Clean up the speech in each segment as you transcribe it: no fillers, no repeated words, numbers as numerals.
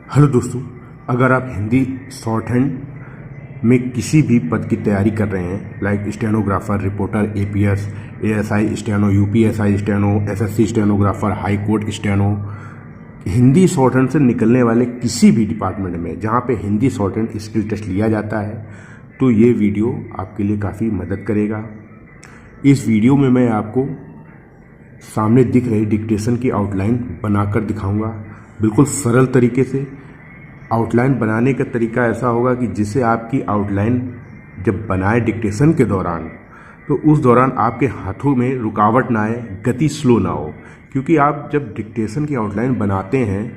Hello दोस्तों, अगर आप हिंदी शॉर्ट हैंड में किसी भी पद की तैयारी कर रहे हैं, like stenographer, reporter, APS, ASI steno, UPSI steno, SSC stenographer, high court steno, Hindi shorthand से निकलने वाले किसी भी डिपार्टमेंट में जहां पे Hindi shorthand skill test लिया जाता है, तो ये वीडियो आपके लिए काफ़ी मदद करेगा। इस वीडियो में मैं आपको सामने दिख रही डिक्टेशन की आउटलाइन बनाकर दिखाऊंगा, बिल्कुल सरल तरीके से। आउटलाइन बनाने का तरीका ऐसा होगा कि जिससे आपकी आउटलाइन जब बनाए डिक्टेशन के दौरान, तो उस दौरान आपके हाथों में रुकावट ना आए, गति स्लो ना हो। क्योंकि आप जब डिक्टेशन की आउटलाइन बनाते हैं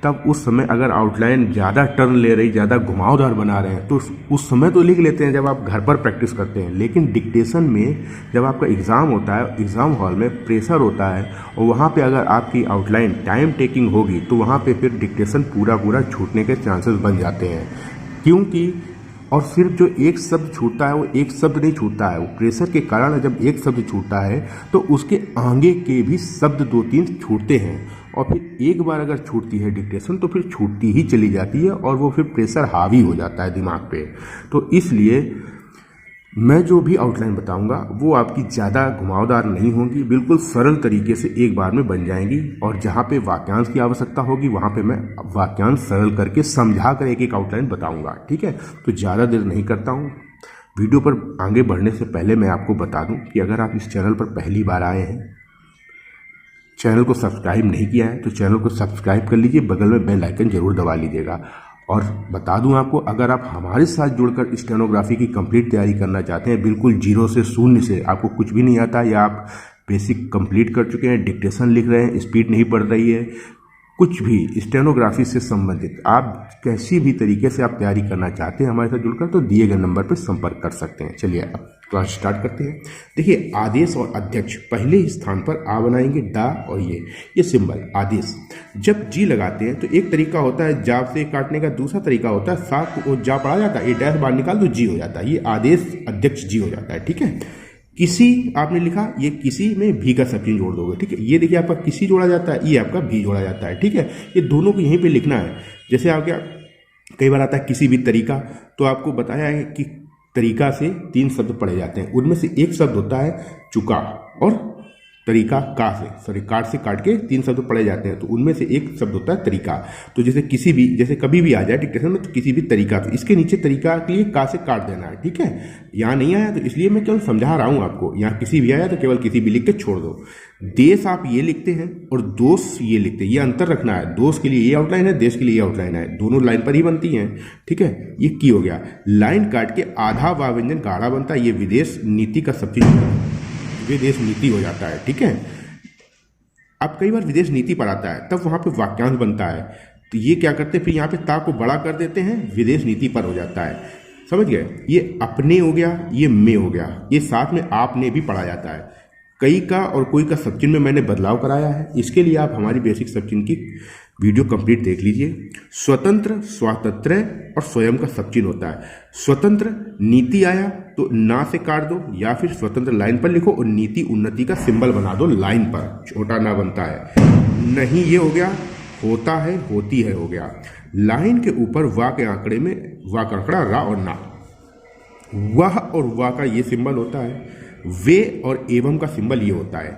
तब उस समय अगर आउटलाइन ज़्यादा टर्न ले रही, ज़्यादा घुमावदार बना रहे हैं, तो उस समय तो लिख लेते हैं जब आप घर पर प्रैक्टिस करते हैं। लेकिन डिक्टेशन में जब आपका एग्ज़ाम होता है, एग्ज़ाम हॉल में प्रेशर होता है, और वहाँ पे अगर आपकी आउटलाइन टाइम टेकिंग होगी तो वहाँ पे फिर डिक्टेशन पूरा छूटने के चांसेस बन जाते हैं। क्योंकि और सिर्फ जो एक शब्द छूटता है वो एक शब्द नहीं छूटता है, वो प्रेशर के कारण जब एक शब्द छूटता है तो उसके आगे के भी शब्द 2-3 छूटते हैं, और फिर एक बार अगर छूटती है डिक्टेशन तो फिर छूटती ही चली जाती है, और वो फिर प्रेशर हावी हो जाता है दिमाग पे। तो इसलिए मैं जो भी आउटलाइन बताऊंगा वो आपकी ज़्यादा घुमावदार नहीं होगी, बिल्कुल सरल तरीके से एक बार में बन जाएंगी। और जहाँ पे वाक्यांश की आवश्यकता होगी वहाँ पे मैं वाक्यांश सरल करके समझा कर एक आउटलाइन बताऊंगा। ठीक है, तो ज़्यादा देर नहीं करता हूँ। वीडियो पर आगे बढ़ने से पहले मैं आपको बता दूं कि अगर आप इस चैनल पर पहली बार आए हैं, चैनल को सब्सक्राइब नहीं किया है, तो चैनल को सब्सक्राइब कर लीजिए, बगल में बेल आइकन जरूर दबा लीजिएगा। और बता दूं आपको, अगर आप हमारे साथ जुड़कर स्टेनोग्राफी की कंप्लीट तैयारी करना चाहते हैं, बिल्कुल जीरो से, शून्य से, आपको कुछ भी नहीं आता, या आप बेसिक कंप्लीट कर चुके हैं, डिक्टेशन लिख रहे हैं, स्पीड नहीं बढ़ रही है, कुछ भी स्टेनोग्राफी से संबंधित आप किसी भी तरीके से आप तैयारी करना चाहते हैं हमारे साथ जुड़कर, तो दिए गए नंबर पर संपर्क कर सकते हैं। चलिए अब क्लास स्टार्ट करते हैं। देखिए, आदेश और अध्यक्ष पहले ही स्थान पर आ बनाएंगे, डा और ये सिंबल आदेश। जब जी लगाते हैं तो एक तरीका होता है जाप से काटने का, दूसरा तरीका होता है साथ को जा पड़ा जाता है, ये डैश बाहर निकाल दो, जी हो जाता है। ये आदेश अध्यक्ष जी हो जाता है। ठीक है, किसी आपने लिखा, ये किसी में भी का सब चीज जोड़ दोगे। ठीक है, ये देखिए आपका किसी जोड़ा जाता है, ये आपका भी जोड़ा जाता है। ठीक है, ये दोनों को यहीं पे लिखना है। जैसे आप क्या कई बार आता है किसी भी तरीका, तो आपको बताया है कि तरीका से 3 शब्द पढ़े जाते हैं, उनमें से एक शब्द होता है चुका, और तरीका का से, सॉरी काट से काट के 3 शब्द पढ़े जाते हैं, तो उनमें से एक शब्द होता है तरीका। तो जैसे किसी भी, जैसे कभी भी आ जाए डिक्टेशन में, तो किसी भी तरीका, तो इसके नीचे तरीका के लिए का से काट देना है। ठीक है, यहाँ नहीं आया तो इसलिए मैं केवल समझा रहा हूँ आपको, यहाँ किसी भी आया तो केवल किसी भी लिख के छोड़ दो। देश आप ये लिखते हैं और दोष ये लिखते हैं, ये अंतर रखना है। दोष के लिए ये आउटलाइन है, देश के लिए ये आउटलाइन है, दोनों लाइन पर ही बनती हैं। ठीक है, ये की हो गया। लाइन काट के आधा वा व्यंजन गाढ़ा बनता है, ये विदेश नीति का सब चीज विदेश नीति हो जाता है। ठीक है, अब कई बार विदेश नीति पर आता है तब वहां पे वाक्यांश बनता है, तो ये क्या करते हैं, फिर यहाँ पे ता को बड़ा कर देते हैं, विदेश नीति पर हो जाता है। समझ गए, ये अपने हो गया, ये में हो गया, ये साथ में आपने भी पढ़ा जाता है। कई का और कोई का सब चिन्ह में मैंने बदलाव कराया है, इसके लिए आप हमारी बेसिक सब चिन्ह की वीडियो कंप्लीट देख लीजिए। स्वतंत्र, स्वातंत्र और स्वयं का सब चिन्ह होता है। स्वतंत्र नीति आया तो ना से काट दो, या फिर स्वतंत्र लाइन पर लिखो और नीति उन्नति का सिंबल बना दो लाइन पर, छोटा ना बनता है। नहीं, ये हो गया। होता है, होती है हो गया। लाइन के ऊपर वाह के आंकड़े में वाह का आंकड़ा रा और ना, वाह और वाह का ये सिंबल होता है। वे और एवं का सिंबल ये होता है।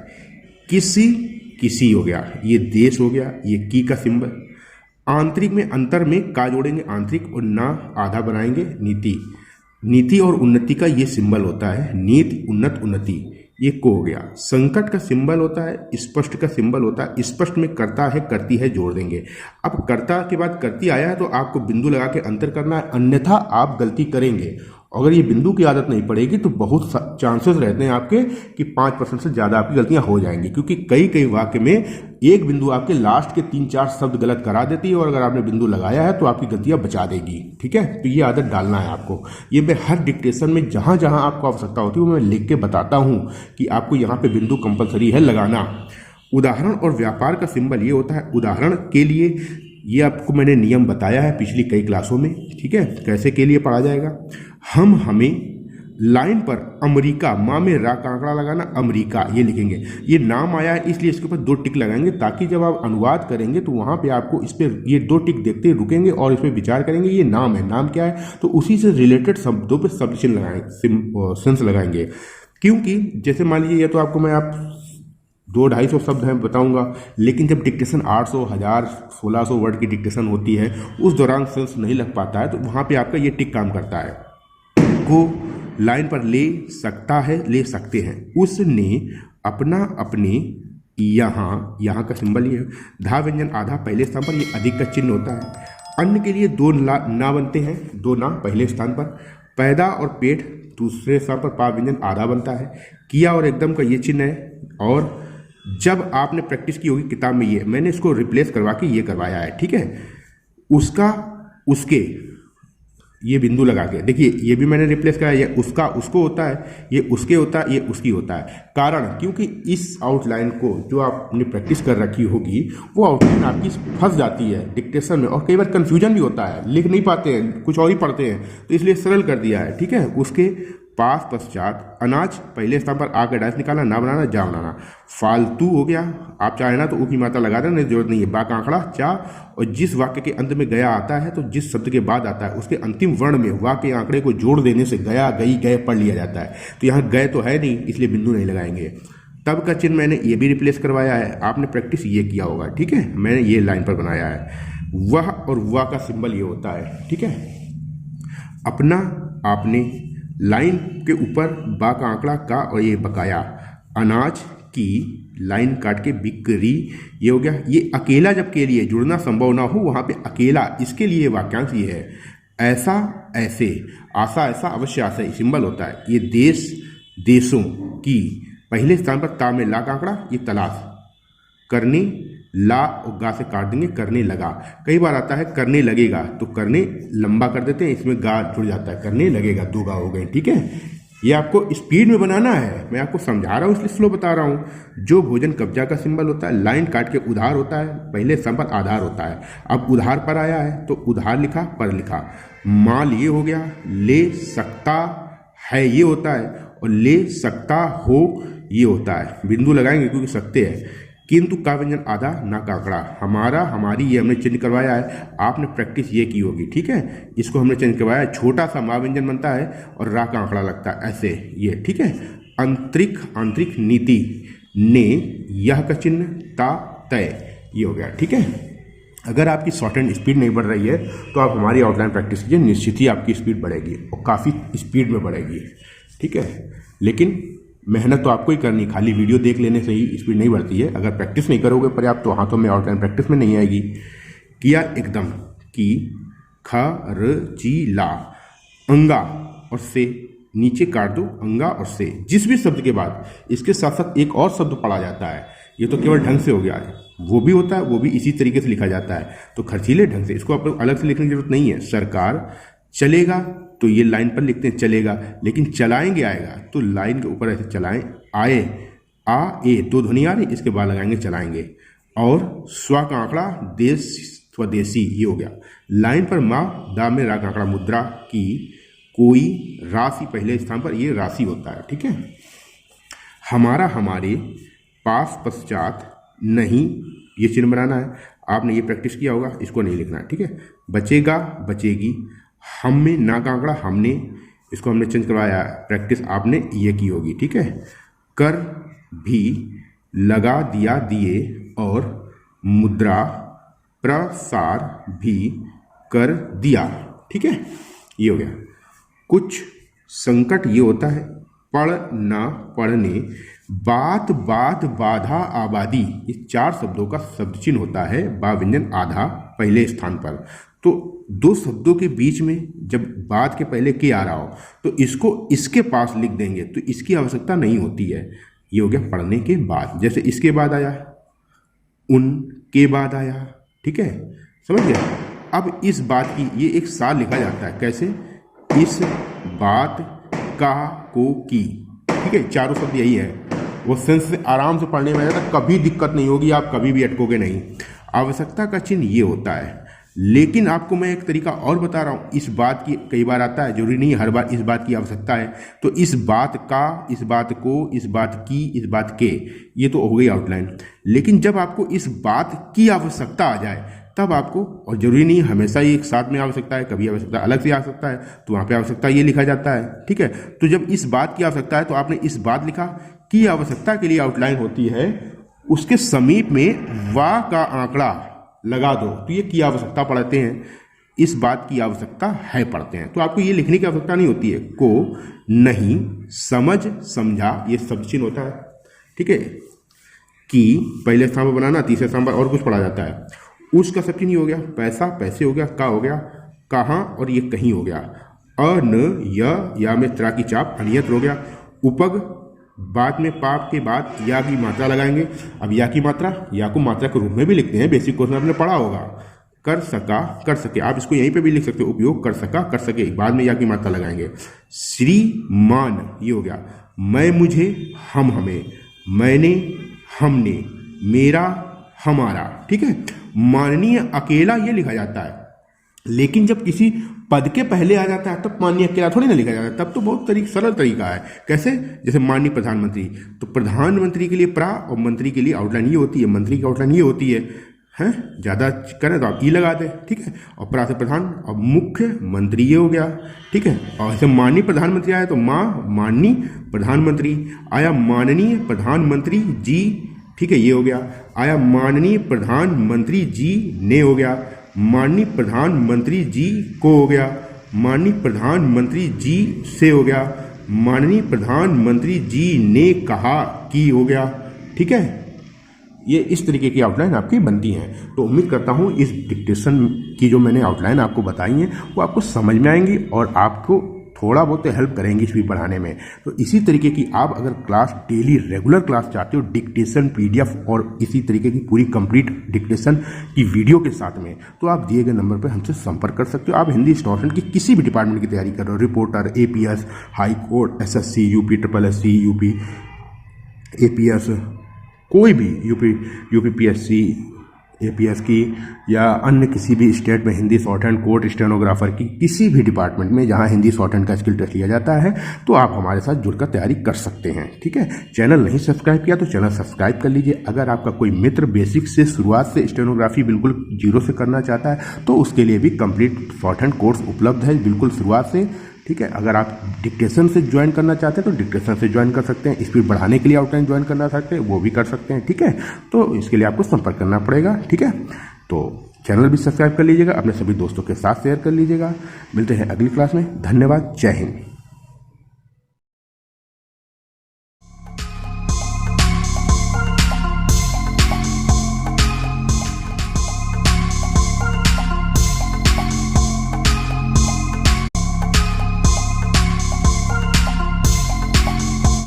किसी हो गया, ये देश हो गया, ये की का सिंबल। आंतरिक में अंतर में का जोड़ेंगे आंतरिक, और ना आधा बनाएंगे नीति और उन्नति का ये सिंबल होता है, नीति उन्नत उन्नति, ये को हो गया। संकट का सिंबल होता है, स्पष्ट का सिंबल होता है। स्पष्ट में करता है, करती है जोड़ देंगे। अब कर्ता के बाद करती आया है तो आपको बिंदु लगा के अंतर करना है, अन्यथा आप गलती करेंगे। अगर ये बिंदु की आदत नहीं पड़ेगी तो बहुत चांसेस रहते हैं आपके कि 5% से ज़्यादा आपकी गलतियां हो जाएंगी, क्योंकि कई वाक्य में एक बिंदु आपके लास्ट के 3-4 शब्द गलत करा देती है, और अगर आपने बिंदु लगाया है तो आपकी गलतियां बचा देगी। ठीक है, तो ये आदत डालना है आपको। ये मैं हर डिक्टेशन में जहां जहां आपको आवश्यकता होती है वो मैं लिख के बताता हूं कि आपको यहाँ पे बिंदु कंपलसरी है लगाना। उदाहरण और व्यापार का सिंबल ये होता है। उदाहरण के लिए ये आपको मैंने नियम बताया है पिछली कई क्लासों में। ठीक है, कैसे के लिए पढ़ा जाएगा। हम हमें लाइन पर अमेरिका, माँ में रा का आंकड़ा लगाना, अमेरिका ये लिखेंगे। ये नाम आया है इसलिए इसके ऊपर 2 टिक लगाएंगे, ताकि जब आप अनुवाद करेंगे तो वहाँ पे आपको इस पर ये 2 टिक देखते रुकेंगे और इस पर विचार करेंगे ये नाम है, नाम क्या है, तो उसी से रिलेटेड शब्दों पर सब चिन्ह लगाएंगे, सेंस लगाएंगे। क्योंकि जैसे मान लीजिए, ये तो आपको मैं आप 200-250 शब्द हैं बताऊंगा, लेकिन जब डिक्टेशन 800, 1000, 1600 वर्ड की डिक्टेशन होती है, उस दौरान सेंस नहीं लग पाता है, तो वहाँ पे आपका ये टिक काम करता है। को लाइन पर ले सकता है, ले सकते हैं, उसने अपना, अपने, यहाँ का सिंबल ये है, धा व्यंजन आधा पहले स्थान पर, ये अधिक का चिन्ह होता है। अन्य के लिए 2 ना बनते हैं, 2 ना पहले स्थान पर। पैदा और पेट दूसरे स्थान पर, पा व्यंजन आधा बनता है। किया और एकदम का ये चिन्ह है। और जब आपने प्रैक्टिस की होगी किताब में, ये मैंने इसको रिप्लेस करवा के ये करवाया है, ठीक है। उसका, उसके, ये बिंदु लगा के देखिए, ये भी मैंने रिप्लेस कराया। ये उसका, उसको होता है, ये उसके होता है, ये उसकी होता है। कारण, क्योंकि इस आउटलाइन को जो आपने प्रैक्टिस कर रखी होगी, वो आउटलाइन आपकी फंस जाती है डिक्टेशन में, और कई बार कंफ्यूजन भी होता है, लिख नहीं पाते हैं, कुछ और ही पढ़ते हैं, तो इसलिए सरल कर दिया है, ठीक है। उसके पास पश्चात अनाज पहले स्थान पर, आकर डायस निकालना, ना बनाना, जा बनाना। फालतू हो गया, आप चाहे ना तो ऊ की मात्रा लगा देना, जरूरत नहीं है। बा का आंकड़ा, चा, और जिस वाक्य के अंत में गया आता है, तो जिस शब्द के बाद आता है उसके अंतिम वर्ण में वाक्य के आंकड़े को जोड़ देने से गया, गई, गए पढ़ लिया जाता है। तो यहाँ गए तो है नहीं, इसलिए बिंदु नहीं लगाएंगे। तब का चिन्ह मैंने ये भी रिप्लेस करवाया है, आपने प्रैक्टिस ये किया होगा, ठीक है। मैंने ये लाइन पर बनाया है। वह और वह का सिंबल ये होता है, ठीक है। अपना, आपने, लाइन के ऊपर बा का आंकड़ा, का, और ये बकाया। अनाज की, लाइन काट के बिक्री, ये हो गया। ये अकेला जब के लिए जुड़ना संभव ना हो, वहां पे अकेला, इसके लिए वाक्यांश ये है। ऐसा, ऐसे, आशा, ऐसा, अवश्य, आशा, सिंबल होता है। ये देश, देशों की, पहले स्थान पर ता में ला का आंकड़ा, ये तलाश। करने, ला और गा से काट देंगे, करने लगा। कई बार आता है करने लगेगा, तो करने लंबा कर देते हैं, इसमें गा जुड़ जाता है, करने लगेगा, 2 गा हो गए, ठीक है। ये आपको स्पीड में बनाना है, मैं आपको समझा रहा हूँ इसलिए स्लो बता रहा हूँ। जो भोजन कब्जा का सिंबल होता है, लाइन काट के उधार होता है, पहले स्थान पर आधार होता है। अब उधार पर आया है तो उधार लिखा, पर लिखा। माल ये हो गया। ले सकता है ये होता है, और ले सकता हो ये होता है। बिंदु लगाएंगे क्योंकि सकते हैं। किंतु का व्यंजन आधा, ना का आंकड़ा। हमारा, हमारी, ये हमने चेंज करवाया है, आपने प्रैक्टिस ये की होगी, ठीक है। इसको हमने चेंज करवाया है। छोटा सा मा व्यंजन बनता है और रा का आंकड़ा लगता है, ऐसे ये, ठीक है। आंतरिक, आंतरिक, नीति, ने, यह का चिन्ह, ता, तय, ये हो गया, ठीक है। अगर आपकी शॉर्ट हैंड स्पीड नहीं बढ़ रही है तो आप हमारी आउटलाइन प्रैक्टिस कीजिए, निश्चित ही आपकी स्पीड बढ़ेगी और काफ़ी स्पीड में बढ़ेगी, ठीक है। लेकिन मेहनत तो आपको ही करनी, खाली वीडियो देख लेने से ही स्पीड नहीं बढ़ती है। अगर प्रैक्टिस नहीं करोगे पर्याप्त तो हाथों में आउटलाइन प्रैक्टिस में नहीं आएगी। किया, एकदम, की, खर्चीला, अंगा और से, नीचे काट दो, अंगा और से। जिस भी शब्द के बाद इसके साथ साथ एक और शब्द पढ़ा जाता है, ये तो केवल ढंग से हो गया है, वो भी होता है, वो भी इसी तरीके से लिखा जाता है। तो खर्चीले ढंग से, इसको आप अलग से लिखने की जरूरत नहीं है। सरकार, चलेगा तो ये लाइन पर लिखते हैं चलेगा, लेकिन चलाएंगे आएगा तो लाइन के ऊपर ऐसे चलाएं, आए, आ, ए, 2 ध्वनि आ रही, इसके बाद लगाएंगे चलाएंगे। और स्व का आंकड़ा, देश, स्वदेशी, ये हो गया। लाइन पर माँ, दा में रा का आंकड़ा, मुद्रा की, कोई, राशि पहले स्थान पर, ये राशि होता है, ठीक है। हमारा, हमारे, पास, पश्चात, नहीं, ये चिन्ह बनाना है। आपने ये प्रैक्टिस किया होगा, इसको नहीं लिखना है, ठीक है। बचेगा, बचेगी। हम में, ना का आंकड़ा, हमने, इसको हमने चेंज करवाया, प्रैक्टिस आपने ये की होगी, ठीक है। कर भी, लगा, दिया, दिए, और मुद्रा, प्रसार भी कर दिया, ठीक है, ये हो गया। कुछ, संकट, ये होता है। पढ़ना, पढ़ने। बात, बात, बाधा, आबादी, ये 4 शब्दों का शब्द चिन्ह होता है। बा व्यंजन आधा पहले स्थान पर। तो 2 शब्दों के बीच में जब बात के पहले के आ रहा हो तो इसको इसके पास लिख देंगे, तो इसकी आवश्यकता नहीं होती है। ये हो गया पढ़ने के बाद। जैसे इसके बाद आया, उनके बाद आया, ठीक है, समझ गया। अब इस बात की, ये एक साल लिखा जाता है, कैसे, इस बात का, को, की, ठीक है। 4 शब्द यही है। वो सेंस से आराम से पढ़ने में आएगा, कभी दिक्कत नहीं होगी, आप कभी भी अटकोगे नहीं। आवश्यकता का चिन्ह ये होता है। लेकिन आपको मैं एक तरीका और बता रहा हूँ, इस बात की कई बार आता है, जरूरी नहीं हर बार इस बात की आवश्यकता है, तो इस बात का, इस बात को, इस बात की, इस बात के, ये तो हो गई आउटलाइन। लेकिन जब आपको इस बात की आवश्यकता आ जाए तब आपको, और जरूरी नहीं हमेशा ही एक साथ में आवश्यकता है, कभी आवश्यकता अलग से आ सकता है, तो वहाँ पे आवश्यकता ये लिखा जाता है, ठीक है। तो जब इस बात की आवश्यकता है तो आपने इस बात लिखा, की आवश्यकता के लिए आउटलाइन होती है, उसके समीप में वा का आंकड़ा लगा दो, तो ये की आवश्यकता पढ़ते हैं, इस बात की आवश्यकता है पढ़ते हैं। तो आपको ये लिखने की आवश्यकता नहीं होती है, को, नहीं, समझ, समझा, ये सब चिन्ह होता है, ठीक है। की पहले स्थान पर बनाना, तीसरे स्थान पर और कुछ पढ़ा जाता है। उसका सब चिन्ह हो गया, पैसा पैसे हो गया, का हो गया कहाँ, और ये कहीं हो गया। अन, या में त्रा की चाप अनियत्र हो गया। उपग, बाद में पाप के बाद या की मात्रा लगाएंगे। अब या की मात्रा, या को मात्रा के रूप में भी लिखते हैं, बेसिक कोर्स में आपने पढ़ा होगा। कर सका, कर सके, आप इसको यहीं पे भी लिख सकते हो, उपयोग कर सका, कर सके, बाद में या की मात्रा लगाएंगे। श्रीमान, ये हो गया। मैं, मुझे, हम, हमें, मैंने, हमने, मेरा, हमारा, ठीक है। माननीय अकेला ये लिखा जाता है, लेकिन जब किसी पद के पहले आ जाता है तब माननीय अकेला थोड़ी ना लिखा जाता है, तब तो बहुत सरल तरीका है। कैसे? जैसे माननीय प्रधानमंत्री, तो प्रधानमंत्री के लिए प्रा और मंत्री के लिए आउटलाइन ये होती है, मंत्री की आउटलाइन ये होती है, हैं ज़्यादा करें तो आप ई लगा दें, ठीक है। और प्रा से प्रधान, और मुख्य मंत्री ये हो गया, ठीक है। और ऐसे माननीय प्रधानमंत्री आया तो माँ, माननीय प्रधानमंत्री आया, माननीय प्रधानमंत्री जी, ठीक है, ये हो गया। आया माननीय प्रधानमंत्री जी ने, हो गया। माननीय प्रधानमंत्री जी को, हो गया। माननीय प्रधानमंत्री जी से, हो गया। माननीय प्रधानमंत्री जी ने कहा कि, हो गया, ठीक है। ये इस तरीके की आउटलाइन आपकी बनती हैं। तो उम्मीद करता हूँ इस डिक्टेशन की जो मैंने आउटलाइन आपको बताई है वो आपको समझ में आएंगी और आपको थोड़ा बहुत हेल्प करेंगी स्पीड बढ़ाने में। तो इसी तरीके की आप अगर क्लास, डेली रेगुलर क्लास चाहते हो, डिक्टेशन, पीडीएफ और इसी तरीके की पूरी कंप्लीट डिक्टेशन की वीडियो के साथ में, तो आप दिए गए नंबर पर हमसे संपर्क कर सकते हो। आप हिंदी स्टूडेंट की किसी भी डिपार्टमेंट की तैयारी कर रहे हो, reporter, APS, high court, SSC, UP SSC, UP APS, कोई भी यूपीपीएससी, एपीएस की या अन्य किसी भी स्टेट में Hindi short hand, court stenographer की किसी भी डिपार्टमेंट में जहां हिंदी शॉर्ट हैंड का स्किल टेस्ट लिया जाता है, तो आप हमारे साथ जुड़कर तैयारी कर सकते हैं, ठीक है। चैनल नहीं सब्सक्राइब किया तो चैनल सब्सक्राइब कर लीजिए। अगर आपका कोई मित्र बेसिक से, शुरुआत से स्टेनोग्राफी बिल्कुल जीरो से करना चाहता है तो उसके लिए भी कंप्लीट शॉर्ट हैंड कोर्स उपलब्ध है, बिल्कुल शुरुआत से, ठीक है। अगर आप डिक्टेशन से ज्वाइन करना चाहते हैं तो डिक्टेशन से ज्वाइन कर सकते हैं। स्पीड बढ़ाने के लिए आउटलाइन ज्वाइन करना चाहते हैं वो भी कर सकते हैं, ठीक है। तो इसके लिए आपको संपर्क करना पड़ेगा, ठीक है। तो चैनल भी सब्सक्राइब कर लीजिएगा, अपने सभी दोस्तों के साथ शेयर कर लीजिएगा। मिलते हैं अगली क्लास में। धन्यवाद, जय हिंद।